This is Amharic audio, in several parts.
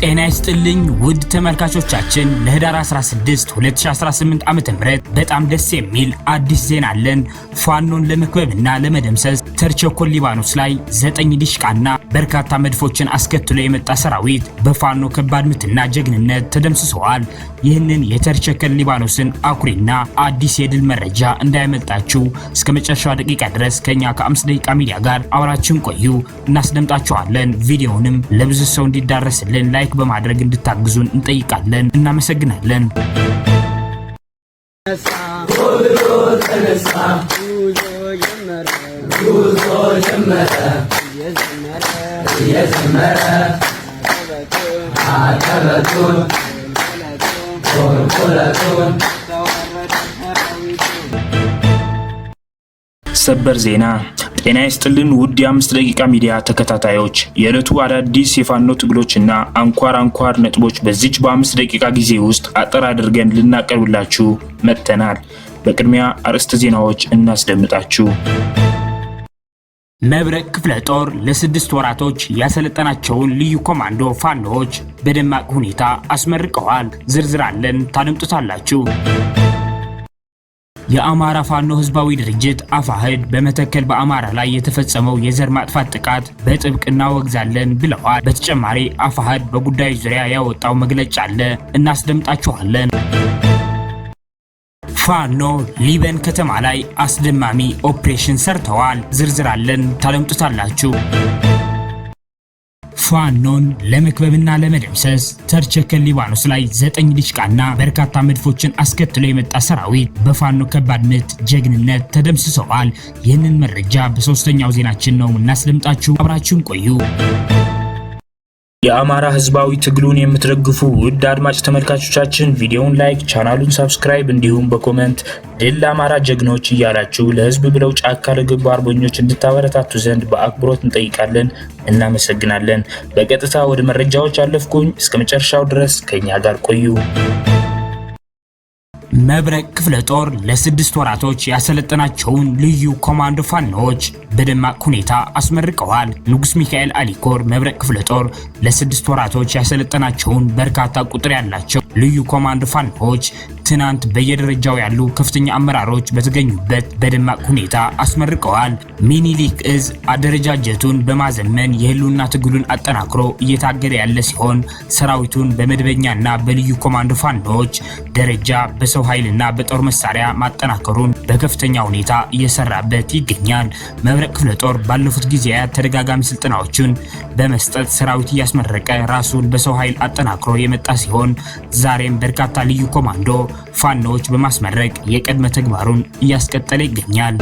ጤና ይስጥልኝ ውድ ተመልካቾቻችን ለህዳር 16 2018 ዓ.ም በጣም ደስ የሚል አዲስ ዜና አለን። ፋኖን ለመክበብና ለመደምሰስ ተርቸኮል ሊባኖስ ላይ 9 ዲሽቃና በርካታ መድፎችን አስከትሎ የመጣ ሰራዊት በፋኖ ከባድ ምትና ጀግንነት ተደምስሰዋል። ይህንን የተርቸኮል ሊባኖስን አኩሪና አዲስ የድል መረጃ እንዳይመልጣችሁ እስከ መጨረሻው ደቂቃ ድረስ ከኛ ከ5 ደቂቃ ሚዲያ ጋር አብራችሁን ቆዩ፣ እናስደምጣችኋለን። ቪዲዮውንም ለብዙ ሰው እንዲዳረስልን ላይክ በማድረግ እንድታግዙን እንጠይቃለን። እናመሰግናለን። ሰበር ዜና። ጤና ይስጥልን ውድ የ5 ደቂቃ ሚዲያ ተከታታዮች፣ የዕለቱ አዳዲስ የፋኖ ትግሎችና አንኳር ነጥቦች በዚች በ5 ደቂቃ ጊዜ ውስጥ አጠር አድርገን ልናቀርብላችሁ መጥተናል። በቅድሚያ አርዕስተ ዜናዎች እናስደምጣችሁ። መብረቅ ክፍለ ጦር ለ6 ወራቶች ያሰለጠናቸውን ልዩ ኮማንዶ ፋኖዎች በደማቅ ሁኔታ አስመርቀዋል። ዝርዝር አለን፣ ታደምጡታላችሁ። የአማራ ፋኖ ህዝባዊ ድርጅት አፋሕድ በመተከል በአማራ ላይ የተፈጸመው የዘር ማጥፋት ጥቃት በጥብቅ እናወግዛለን ብለዋል። በተጨማሪ አፋሕድ በጉዳዩ ዙሪያ ያወጣው መግለጫ አለ፣ እናስደምጣችኋለን። ፋኖ ሊበን ከተማ ላይ አስደማሚ ኦፕሬሽን ሰርተዋል። ዝርዝር አለን፣ ታደምጡታላችሁ። ፋኖን ለመክበብና ለመደምሰስ ተርቸኮል ሊባኖስ ላይ 9 ዲሽቃና በርካታ መድፎችን አስከትሎ የመጣ ሰራዊት በፋኖ ከባድ ምት ጀግንነት ተደምስሰዋል። ይህንን መረጃ በሶስተኛው ዜናችን ነው እናስደምጣችሁ፣ አብራችሁን ቆዩ። የአማራ ህዝባዊ ትግሉን የምትደግፉ ውድ አድማጭ ተመልካቾቻችን ቪዲዮውን ላይክ፣ ቻናሉን ሰብስክራይብ እንዲሁም በኮሜንት ድል ለአማራ ጀግኖች እያላችሁ ለህዝብ ብለው ጫካ ለገቡ አርበኞች እንድታበረታቱ ዘንድ በአክብሮት እንጠይቃለን። እናመሰግናለን። በቀጥታ ወደ መረጃዎች አለፍኩኝ። እስከ መጨረሻው ድረስ ከኛ ጋር ቆዩ። መብረቅ ክፍለ ጦር ለ6 ወራቶች ያሰለጠናቸውን ልዩ ኮማንዶ ፋኖዎች በደማቅ ሁኔታ አስመርቀዋል። ንጉስ ሚካኤል አሊኮር መብረቅ ክፍለ ጦር ለ6 ወራቶች ያሰለጠናቸውን በርካታ ቁጥር ያላቸው ልዩ ኮማንዶ ፋኖዎች ትናንት በየደረጃው ያሉ ከፍተኛ አመራሮች በተገኙበት በደማቅ ሁኔታ አስመርቀዋል። ሚኒሊክ እዝ አደረጃጀቱን በማዘመን የህልውና ትግሉን አጠናክሮ እየታገለ ያለ ሲሆን ሰራዊቱን በመደበኛና በልዩ ኮማንዶ ፋኖዎች ደረጃ በሰው ኃይልና በጦር መሳሪያ ማጠናከሩን በከፍተኛ ሁኔታ እየሰራበት ይገኛል። መብረቅ ክፍለ ጦር ባለፉት ጊዜያት ተደጋጋሚ ስልጠናዎችን በመስጠት ሰራዊት እያስመረቀ ራሱን በሰው ኃይል አጠናክሮ የመጣ ሲሆን ዛሬም በርካታ ልዩ ኮማንዶ ፋኖዎች በማስመረቅ የቀድመ ተግባሩን እያስቀጠለ ይገኛል።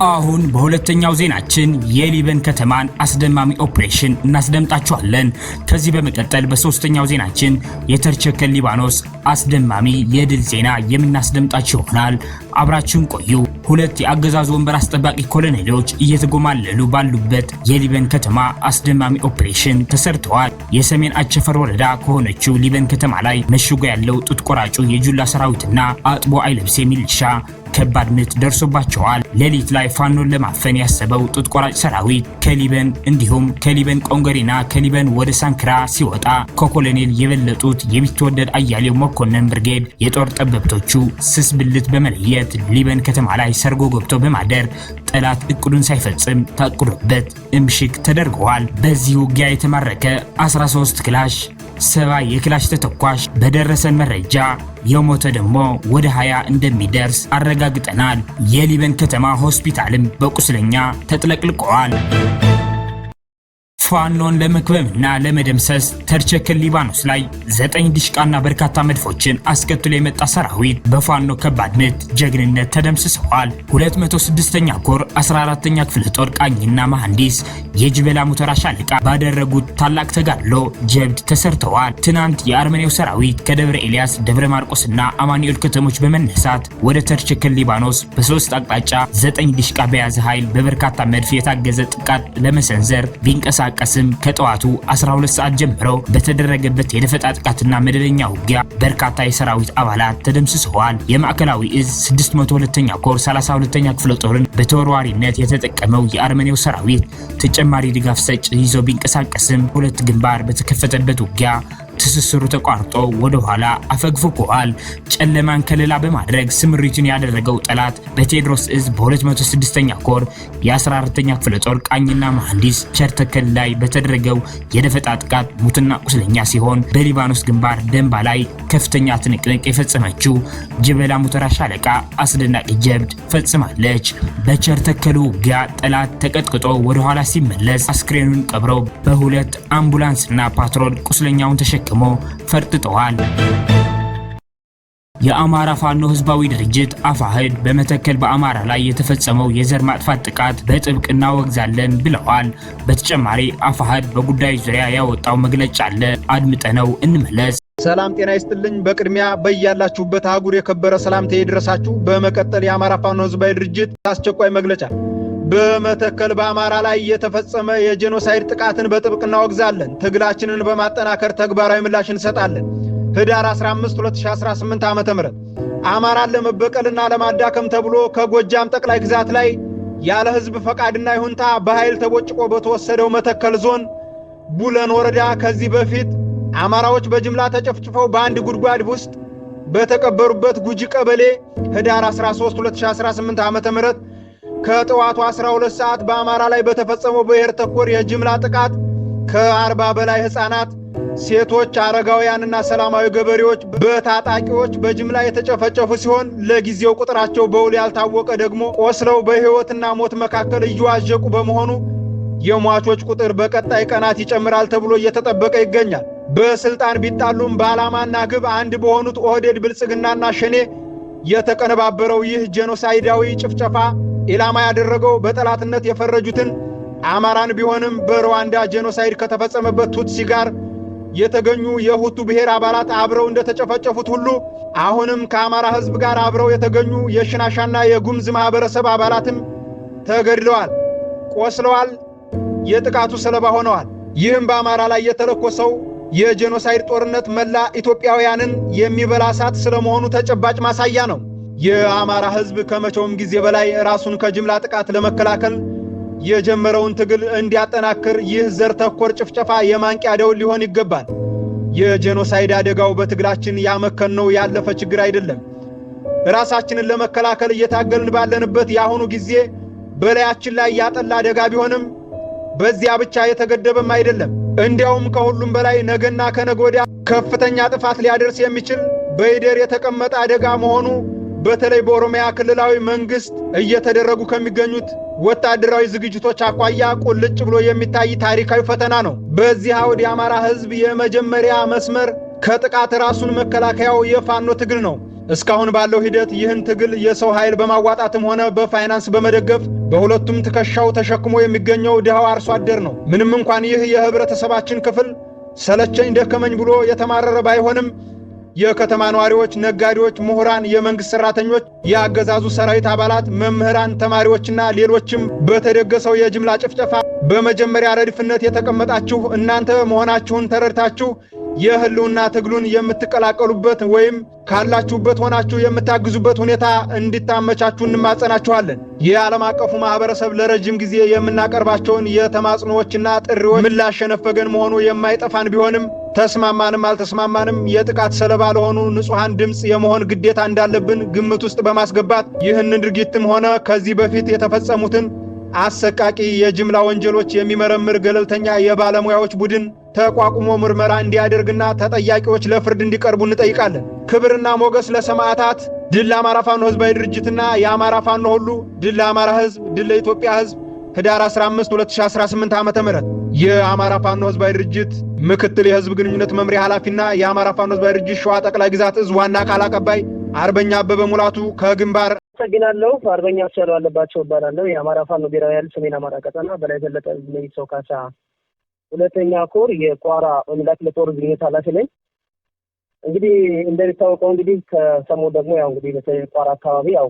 አሁን በሁለተኛው ዜናችን የሊበን ከተማን አስደማሚ ኦፕሬሽን እናስደምጣችኋለን። ከዚህ በመቀጠል በሶስተኛው ዜናችን የተርቸኮል ሊባኖስ አስደማሚ የድል ዜና የምናስደምጣችሁ ይሆናል። አብራችሁን ቆዩ። 2 የአገዛዙ ወንበር አስጠባቂ ኮሎኔሎች እየተጎማለሉ ባሉበት የሊበን ከተማ አስደማሚ ኦፕሬሽን ተሰርተዋል። የሰሜን አቸፈር ወረዳ ከሆነችው ሊበን ከተማ ላይ መሽጎ ያለው ጡት ቆራጩ የጁላ ሰራዊትና አጥቦ አይለብሴ ሚሊሻ ከባድ ምት ደርሶባቸዋል። ሌሊት ላይ ፋኖን ለማፈን ያሰበው ጡት ቆራጭ ሰራዊት ከሊበን እንዲሁም ከሊበን ቆንገሪና ከሊበን ወደ ሳንክራ ሲወጣ ከኮሎኔል የበለጡት የቢትወደድ አያሌው መኮንን ብርጌድ የጦር ጠበብቶቹ ስስ ብልት በመለየት ሊበን ከተማ ላይ ሰርጎ ገብቶ በማደር ጠላት እቅዱን ሳይፈጽም ታቅዶበት እምሽክ ተደርገዋል። በዚህ ውጊያ የተማረከ 13 ክላሽ 70 የክላሽ ተተኳሽ በደረሰን መረጃ የሞተ ደግሞ ወደ 20 እንደሚደርስ አረጋግጠናል። የሊበን ከተማ ሆስፒታልም በቁስለኛ ተጥለቅልቀዋል። ፋኖን ለመክበብና ለመደምሰስ ተርቸኮል ሊባኖስ ላይ 9 ዲሽቃና በርካታ መድፎችን አስከትሎ የመጣ ሰራዊት በፋኖ ከባድ ምት ጀግንነት ተደምስሰዋል። 206ኛ ኮር 14ኛ ክፍለ ጦር ቃኝና መሐንዲስ የጅበላ ሙተራ ሻለቃ ባደረጉት ታላቅ ተጋድሎ ጀብድ ተሰርተዋል። ትናንት የአርመኒያው ሰራዊት ከደብረ ኤልያስ፣ ደብረ ማርቆስና አማኑኤል ከተሞች በመነሳት ወደ ተርቸኮል ሊባኖስ በ3 አቅጣጫ 9 ዲሽቃ በያዘ ኃይል በበርካታ መድፍ የታገዘ ጥቃት ለመሰንዘር ቢንቀሳቀስ ቢንቀሳቀስም ከጠዋቱ 12 ሰዓት ጀምሮ በተደረገበት የደፈጣ ጥቃትና መደበኛ ውጊያ በርካታ የሰራዊት አባላት ተደምስሰዋል። የማዕከላዊ እዝ 602ኛ ኮር 32ኛ ክፍለ ጦርን በተወርዋሪነት የተጠቀመው የአርመኒያው ሰራዊት ተጨማሪ ድጋፍ ሰጪ ይዞ ቢንቀሳቀስም ሁለት ግንባር በተከፈተበት ውጊያ ትስስሩ ተቋርጦ ወደ ኋላ አፈግፍጓል። ጨለማን ከለላ በማድረግ ስምሪቱን ያደረገው ጠላት በቴዎድሮስ እዝ በ206ኛ ኮር የ14ኛ ክፍለ ጦር ቃኝና መሐንዲስ ቸርተከል ላይ በተደረገው የደፈጣ ጥቃት ሙትና ቁስለኛ ሲሆን በሊባኖስ ግንባር ደንባ ላይ ከፍተኛ ትንቅንቅ የፈጸመችው ጀበላ ሙተራ ሻለቃ አስደናቂ ጀብድ ፈጽማለች። በቸርተከሉ ውጊያ ጠላት ተቀጥቅጦ ወደ ኋላ ሲመለስ አስክሬኑን ቀብረው በሁለት አምቡላንስና ፓትሮል ቁስለኛውን ተሸክመው ፈርጥጠዋል። የአማራ ፋኖ ህዝባዊ ድርጅት አፋሕድ በመተከል በአማራ ላይ የተፈጸመው የዘር ማጥፋት ጥቃት በጥብቅ እናወግዛለን ብለዋል። በተጨማሪ አፋሕድ በጉዳዩ ዙሪያ ያወጣው መግለጫ አለ፣ አድምጠነው እንመለስ። ሰላም ጤና ይስጥልኝ። በቅድሚያ በያላችሁበት አህጉር የከበረ ሰላምታ ይድረሳችሁ። በመቀጠል የአማራ ፋኖ ህዝባዊ ድርጅት አስቸኳይ መግለጫ በመተከል በአማራ ላይ የተፈጸመ የጄኖሳይድ ጥቃትን በጥብቅ እናወግዛለን። ትግላችንን በማጠናከር ተግባራዊ ምላሽ እንሰጣለን። ህዳር 15 2018 ዓ.ም አማራን ለመበቀልና ለማዳከም ተብሎ ከጎጃም ጠቅላይ ግዛት ላይ ያለ ህዝብ ፈቃድና ይሁንታ በኃይል ተቦጭቆ በተወሰደው መተከል ዞን ቡለን ወረዳ ከዚህ በፊት አማራዎች በጅምላ ተጨፍጭፈው በአንድ ጉድጓድ ውስጥ በተቀበሩበት ጉጂ ቀበሌ ህዳር 13 2018 ዓ.ም ከጠዋቱ 12 ሰዓት በአማራ ላይ በተፈጸመው ብሔር ተኮር የጅምላ ጥቃት ከ40 በላይ ህፃናት፣ ሴቶች፣ አረጋውያንና ሰላማዊ ገበሬዎች በታጣቂዎች በጅምላ የተጨፈጨፉ ሲሆን ለጊዜው ቁጥራቸው በውል ያልታወቀ ደግሞ ቆስለው በህይወትና ሞት መካከል እየዋዠቁ በመሆኑ የሟቾች ቁጥር በቀጣይ ቀናት ይጨምራል ተብሎ እየተጠበቀ ይገኛል። በስልጣን ቢጣሉም በዓላማና ግብ አንድ በሆኑት ኦህዴድ ብልጽግናና ሸኔ የተቀነባበረው ይህ ጄኖሳይዳዊ ጭፍጨፋ ኢላማ ያደረገው በጠላትነት የፈረጁትን አማራን ቢሆንም በሩዋንዳ ጄኖሳይድ ከተፈጸመበት ቱትሲ ጋር የተገኙ የሁቱ ብሔር አባላት አብረው እንደተጨፈጨፉት ሁሉ አሁንም ከአማራ ህዝብ ጋር አብረው የተገኙ የሽናሻና የጉምዝ ማህበረሰብ አባላትም ተገድለዋል፣ ቆስለዋል፣ የጥቃቱ ሰለባ ሆነዋል። ይህም በአማራ ላይ የተለኮሰው የጄኖሳይድ ጦርነት መላ ኢትዮጵያውያንን የሚበላ እሳት ስለመሆኑ ተጨባጭ ማሳያ ነው። የአማራ ህዝብ ከመቼውም ጊዜ በላይ ራሱን ከጅምላ ጥቃት ለመከላከል የጀመረውን ትግል እንዲያጠናክር ይህ ዘር ተኮር ጭፍጨፋ የማንቂያ ደወል ሊሆን ይገባል። የጄኖሳይድ አደጋው በትግላችን ያመከነው ያለፈ ችግር አይደለም። ራሳችንን ለመከላከል እየታገልን ባለንበት የአሁኑ ጊዜ በላያችን ላይ ያጠላ አደጋ ቢሆንም በዚያ ብቻ የተገደበም አይደለም። እንዲያውም ከሁሉም በላይ ነገና ከነገ ወዲያ ከፍተኛ ጥፋት ሊያደርስ የሚችል በይደር የተቀመጠ አደጋ መሆኑ በተለይ በኦሮሚያ ክልላዊ መንግስት እየተደረጉ ከሚገኙት ወታደራዊ ዝግጅቶች አኳያ ቁልጭ ብሎ የሚታይ ታሪካዊ ፈተና ነው። በዚህ አውድ የአማራ ህዝብ የመጀመሪያ መስመር ከጥቃት ራሱን መከላከያው የፋኖ ትግል ነው። እስካሁን ባለው ሂደት ይህን ትግል የሰው ኃይል በማዋጣትም ሆነ በፋይናንስ በመደገፍ በሁለቱም ትከሻው ተሸክሞ የሚገኘው ድሃው አርሶ አደር ነው። ምንም እንኳን ይህ የህብረተሰባችን ክፍል ሰለቸኝ ደከመኝ ብሎ የተማረረ ባይሆንም የከተማ ነዋሪዎች፣ ነጋዴዎች፣ ምሁራን፣ የመንግስት ሰራተኞች፣ የአገዛዙ ሰራዊት አባላት፣ መምህራን፣ ተማሪዎችና ሌሎችም በተደገሰው የጅምላ ጭፍጨፋ በመጀመሪያ ረድፍነት የተቀመጣችሁ እናንተ መሆናችሁን ተረድታችሁ የህልውና ትግሉን የምትቀላቀሉበት ወይም ካላችሁበት ሆናችሁ የምታግዙበት ሁኔታ እንድታመቻቹ እንማጸናችኋለን። የዓለም አቀፉ ማህበረሰብ ለረጅም ጊዜ የምናቀርባቸውን የተማጽኖዎችና ጥሪዎች ምላሽ የነፈገን መሆኑ የማይጠፋን ቢሆንም ተስማማንም አልተስማማንም የጥቃት ሰለባ ለሆኑ ንጹሃን ድምጽ የመሆን ግዴታ እንዳለብን ግምት ውስጥ በማስገባት ይህንን ድርጊትም ሆነ ከዚህ በፊት የተፈጸሙትን አሰቃቂ የጅምላ ወንጀሎች የሚመረምር ገለልተኛ የባለሙያዎች ቡድን ተቋቁሞ ምርመራ እንዲያደርግና ተጠያቂዎች ለፍርድ እንዲቀርቡ እንጠይቃለን። ክብርና ሞገስ ለሰማዕታት። ድል ለአማራ ፋኖ ህዝባዊ ድርጅትና የአማራ ፋኖ ሁሉ። ድል ለአማራ ህዝብ፣ ድል ለኢትዮጵያ ህዝብ። ህዳር 15 2018 ዓ.ም የአማራ ፋኖ ህዝባዊ ድርጅት ምክትል የህዝብ ግንኙነት መምሪያ ኃላፊና የአማራ ፋኖ ህዝባዊ ድርጅት ሸዋ ጠቅላይ ግዛት እዝ ዋና ቃል አቀባይ አርበኛ አበበ ሙላቱ ከግንባር አመሰግናለሁ። አርበኛ አስቻሉ አለባቸው እባላለሁ። የአማራ ፋኖ ብሔራዊ ኃይል ሰሜን አማራ ቀጠና በላይ ዘለቀ ለይሰው ካሳ ሁለተኛ ኮር የቋራ ወንዳክ ለጦር ዝግጅት ኃላፊ ነኝ። እንግዲህ እንደሚታወቀው እንግዲህ ከሰሞኑ ደግሞ ያው እንግዲህ በቋራ አካባቢ ያው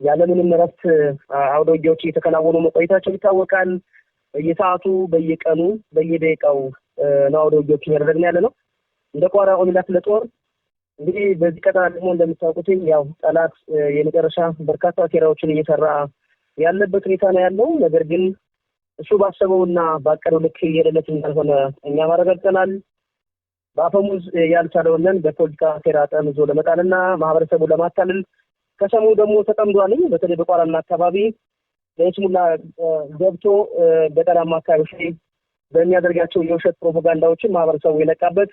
ያለምንም እረፍት አውደ ውጊያዎች እየተከናወኑ መቆየታቸው ይታወቃል። በየሰዓቱ በየቀኑ በየደቂቃው ነው አውደ ውጊያዎችን ያደረግን ያለ ነው። እንደ ቋራ ኦሜላ ክፍለ ጦር እንግዲህ በዚህ ቀጠና ደግሞ እንደምታውቁት ያው ጠላት የመጨረሻ በርካታ ሴራዎችን እየሰራ ያለበት ሁኔታ ነው ያለው። ነገር ግን እሱ ባሰበውና ባቀደው ልክ እየሄደለት እንዳልሆነ እኛ ማረጋግጠናል። በአፈሙዝ ያልቻለውን በፖለቲካ ሴራ ጠምዞ ለመጣልና ማህበረሰቡን ለማታለል ከሰሞኑ ደግሞ ተጠምዷል። በተለይ በቋራና አካባቢ ለይስሙላ ገብቶ ገጠራማ አካባቢዎች ላይ በሚያደርጋቸው የውሸት ፕሮፓጋንዳዎችን ማህበረሰቡ የነቃበት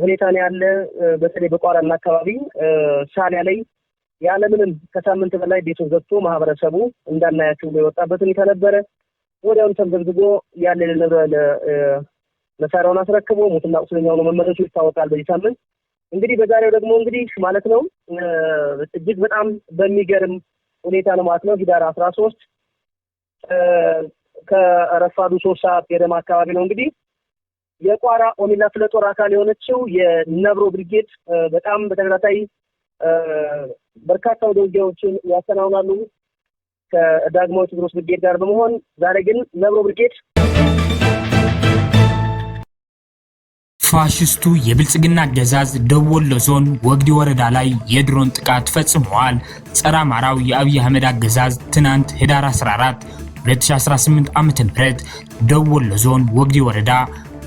ሁኔታ ነው ያለ። በተለይ በቋራና አካባቢ ሻሊያ ላይ ያለምንም ከሳምንት በላይ ቤቱን ዘግቶ ማህበረሰቡ እንዳናያቸው የወጣበት ሁኔታ ነበረ። ወዲያውኑ ተንዘግዝጎ ያለ መሳሪያውን አስረክቦ ሙትና ቁስለኛው ነው መመለሱ ይታወቃል። በዚህ ሳምንት እንግዲህ በዛሬው ደግሞ እንግዲህ ማለት ነው እጅግ በጣም በሚገርም ሁኔታ ነው ማለት ነው ህዳር 13 ከረፋዱ 3 ሰዓት ገደማ አካባቢ ነው እንግዲህ የቋራ ኦሜላ ክፍለ ጦር አካል የሆነችው የነብሮ ብርጌድ በጣም በተከታታይ በርካታ ውጊያዎችን ያከናውናሉ ከዳግማዊ ቴዎድሮስ ብርጌድ ጋር በመሆን ዛሬ ግን ነብሮ ብርጌድ ፋሽስቱ የብልጽግና አገዛዝ ደቡብ ወሎ ዞን ወግዲ ወረዳ ላይ የድሮን ጥቃት ፈጽመዋል። ጸረ አማራው የአብይ አህመድ አገዛዝ ትናንት ህዳር 14 2018 ዓ.ም ደቡብ ወሎ ዞን ወግዲ ወረዳ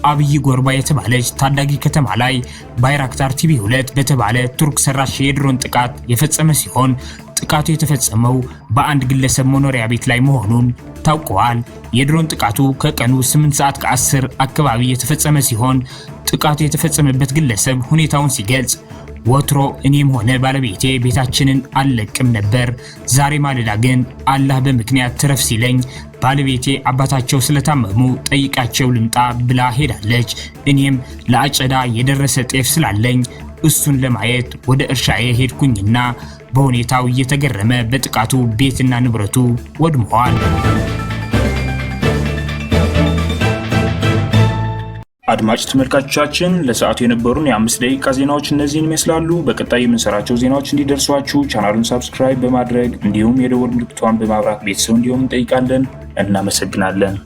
አብይ ጎርባ የተባለች ታዳጊ ከተማ ላይ ባይራክታር ቲቪ2 በተባለ ቱርክ ሰራሽ የድሮን ጥቃት የፈጸመ ሲሆን ጥቃቱ የተፈጸመው በአንድ ግለሰብ መኖሪያ ቤት ላይ መሆኑን ታውቋል። የድሮን ጥቃቱ ከቀኑ 8 ሰዓት ከ10 አካባቢ የተፈጸመ ሲሆን ጥቃቱ የተፈጸመበት ግለሰብ ሁኔታውን ሲገልጽ ወትሮ እኔም ሆነ ባለቤቴ ቤታችንን አልለቅም ነበር። ዛሬ ማለዳ ግን አላህ በምክንያት ትረፍ ሲለኝ ባለቤቴ አባታቸው ስለታመሙ ጠይቃቸው ልምጣ ብላ ሄዳለች። እኔም ለአጨዳ የደረሰ ጤፍ ስላለኝ እሱን ለማየት ወደ እርሻዬ ሄድኩኝና በሁኔታው እየተገረመ በጥቃቱ ቤትና ንብረቱ ወድመዋል። አድማጭ ተመልካቾቻችን ለሰዓቱ የነበሩን የ5 ደቂቃ ዜናዎች እነዚህን ይመስላሉ። በቀጣይ የምንሰራቸው ዜናዎች እንዲደርሷችሁ ቻናሉን ሰብስክራይብ በማድረግ እንዲሁም የደወል ምልክቷን በማብራት ቤተሰብ እንዲሆኑ እንጠይቃለን። እናመሰግናለን።